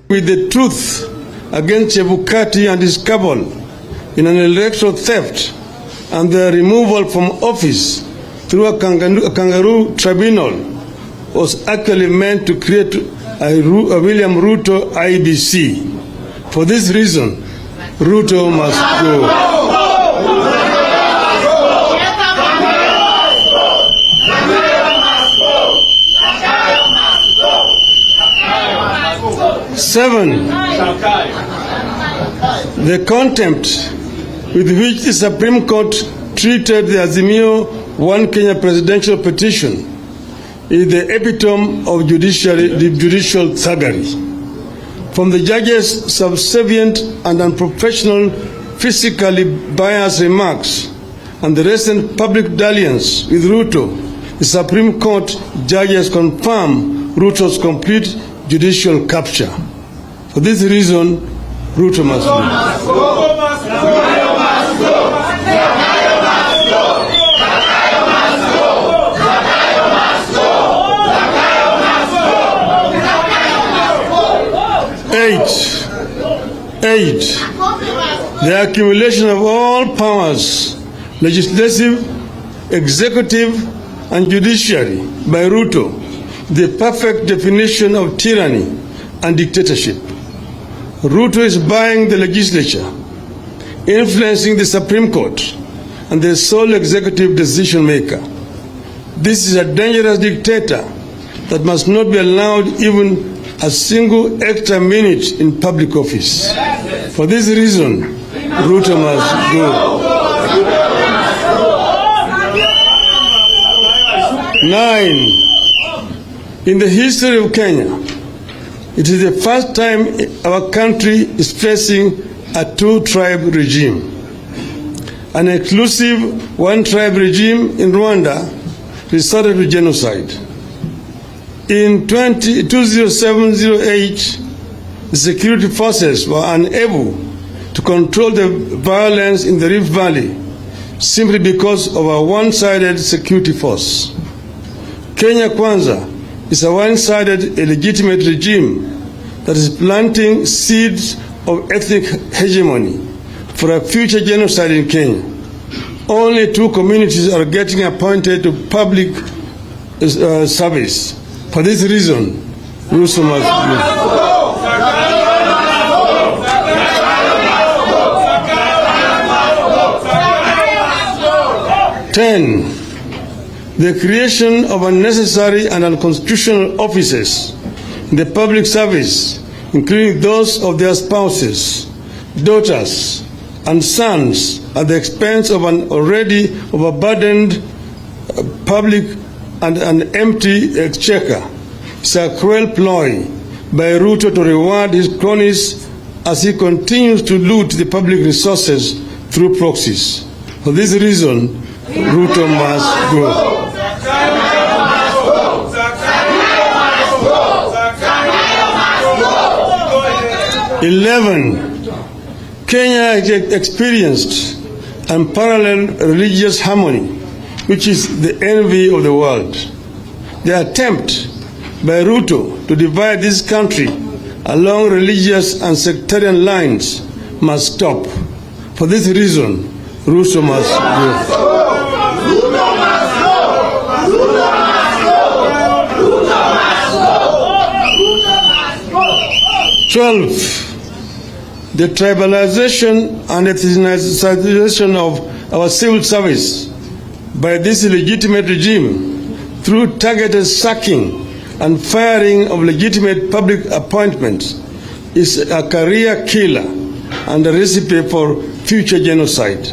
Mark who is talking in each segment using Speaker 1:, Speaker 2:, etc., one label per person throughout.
Speaker 1: With the truth against Chebukati and his cabal in an electoral theft and their removal from office through a kangaroo tribunal was actually meant to create a William Ruto IBC. For this reason, Ruto must go. Seven, the contempt with which the Supreme Court treated the Azimio One Kenya presidential petition is the epitome of judicial thuggery. From the judge's subservient and unprofessional, physically biased remarks and the recent public dalliance with Ruto, the Supreme Court judges confirm Ruto's complete judicial capture. For this reason, Ruto must go. 8. The accumulation of all powers, legislative, executive, and judiciary by Ruto, the perfect definition of tyranny and dictatorship. Ruto is buying the legislature, influencing the Supreme Court, and the sole executive decision maker. This is a dangerous dictator that must not be allowed even a single extra minute in public office. For this reason, Ruto must go. 9. In the history of Kenya, it is the first time our country is facing a two-tribe regime. An exclusive one-tribe regime in Rwanda resorted to genocide. In 2007-08, the security forces were unable to control the violence in the Rift Valley simply because of a one-sided security force. Kenya Kwanza is a one-sided illegitimate regime that is planting seeds of ethnic hegemony for a future genocide in Kenya. Only 2 communities are getting appointed to public service. For this reason, Ruto must go. 10. The creation of unnecessary and unconstitutional offices in the public service, including those of their spouses, daughters, and sons, at the expense of an already overburdened public and an empty exchequer, is a cruel ploy by Ruto to reward his cronies as he continues to loot the public resources through proxies. For this reason, Ruto must go. 11. Kenya has experienced unparalleled religious harmony, which is the envy of the world. The attempt by Ruto to divide this country along religious and sectarian lines must stop. For this reason, Ruto must go. 12. The tribalization and ethnicization of our civil service by this illegitimate regime through targeted sacking and firing of legitimate public appointments is a career killer and a recipe for future genocide.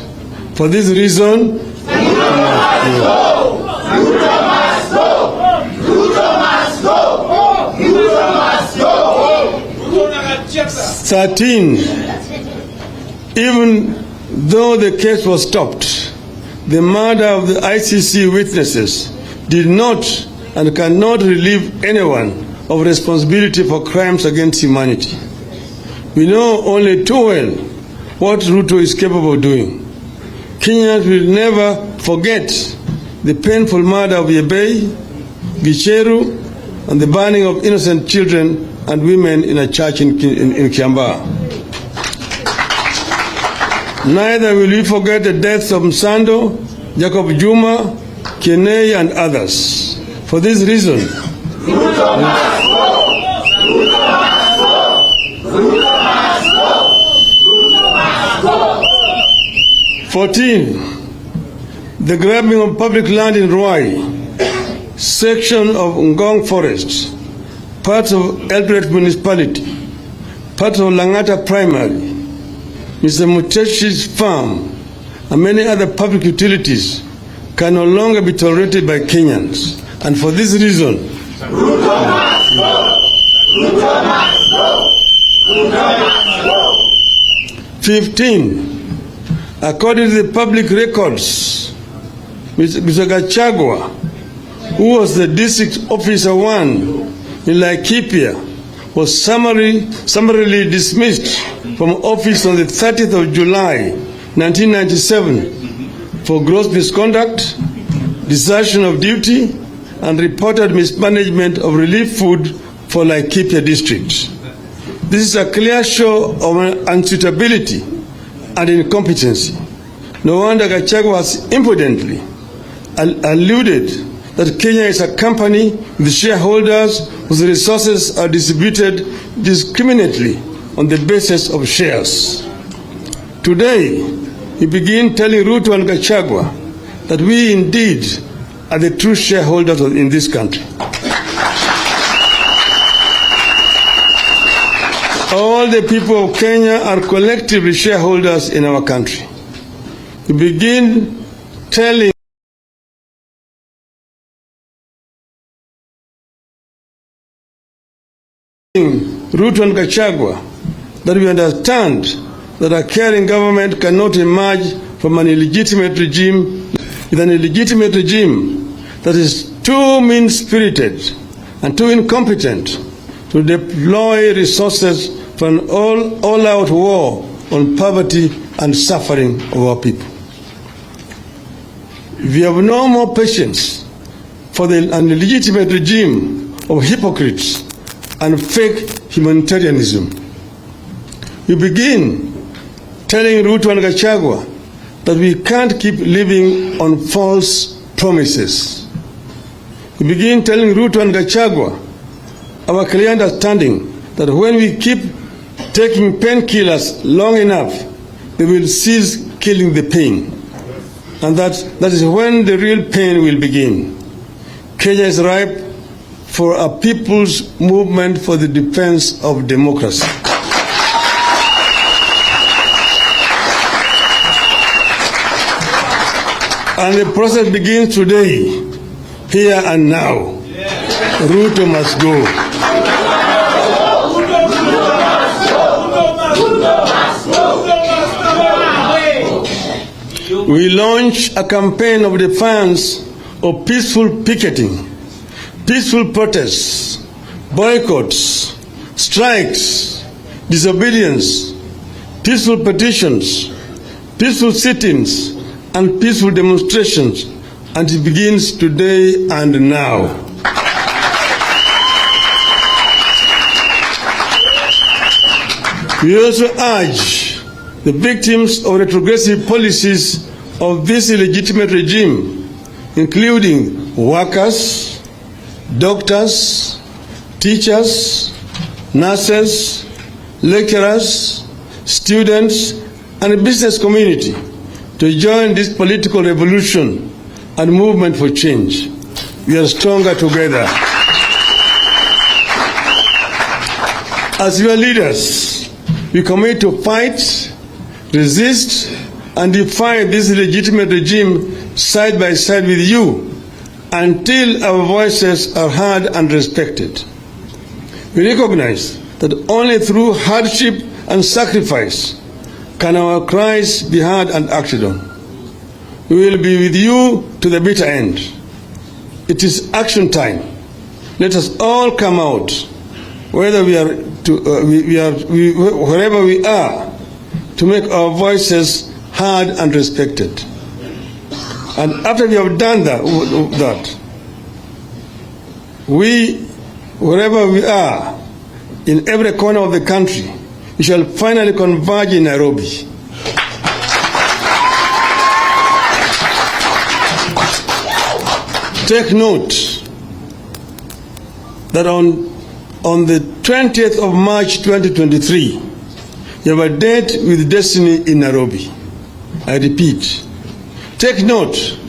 Speaker 1: For this reason, Ruto must go! Ruto must go! Ruto must go! Ruto must go! 13. Even though the case was stopped, the murder of the ICC witnesses did not and cannot relieve anyone of responsibility for crimes against humanity. We know only too well what Ruto is capable of doing. Kenyans will never forget the painful murder of Yebei, Gicheru, and the burning of innocent children and women in a church in Kiambaa. Neither will we forget the deaths of Msando, Jacob Juma, Kenei, and others. For this reason, Ruto must go! Ruto must go! Ruto must go! Ruto must go! 14. The grabbing of public land in Ruai, section of Ngong Forest, parts of Eldoret Municipality, parts of Langata Primary, Mr. Muteshi's farm, and many other public utilities can no longer be tolerated by Kenyans. And for this reason, Ruto must go! Ruto must go! Ruto must go! 15. According to the public records, Mr. Gachagua, who was the district officer 1 in Laikipia, was summarily dismissed from office on the 30th of July, 1997 for gross misconduct, desertion of duty, and reported mismanagement of relief food for Laikipia district. This is a clear show of unsuitability and incompetency. No wonder Gachagua has impudently alluded that Kenya is a company with shareholders whose resources are distributed discriminately on the basis of shares. Today, we begin telling Ruto and Gachagua that we indeed are the true shareholders in this country. All the people of Kenya are collectively shareholders in our country. We begin telling Ruto and Gachagua that we understand that a caring government cannot emerge from an illegitimate regime with an illegitimate regime that is too mean-spirited and too incompetent to deploy resources for an all-out war on poverty and suffering of our people. We have no more patience for an illegitimate regime of hypocrites and fake humanitarianism. We begin telling Ruto and Gachagua that we can't keep living on false promises. We begin telling Ruto and Gachagua our clear understanding that when we keep taking painkillers long enough, they will cease killing the pain. And that is when the real pain will begin. Kenya is ripe for a people's movement for the defense of democracy. And the process begins today, here and now. Ruto must go. We launch a campaign of defiance of peaceful picketing, peaceful protests, boycotts, strikes, disobedience, peaceful petitions, peaceful sit-ins, and peaceful demonstrations, and it begins today and now. We also urge the victims of retrogressive policies of this illegitimate regime, including workers, doctors, teachers, nurses, lecturers, students, and the business community to join this political revolution and movement for change. We are stronger together. As your leaders, we commit to fight, resist, and defy this illegitimate regime side by side with you until our voices are heard and respected. We recognize that only through hardship and sacrifice can our cries be heard and acted on. We will be with you to the bitter end. It is action time. Let us all come out, whether wherever we are, to make our voices heard and respected. And after we have done that, we, wherever we are, in every corner of the country, we shall finally converge in Nairobi. Take note that on the 20th of March 2023, you have a date with destiny in Nairobi. I repeat, take note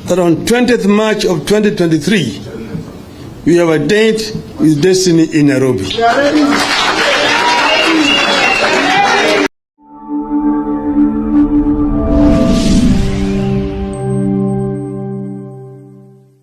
Speaker 1: that on 20th March of 2023, we have a date with destiny in Nairobi.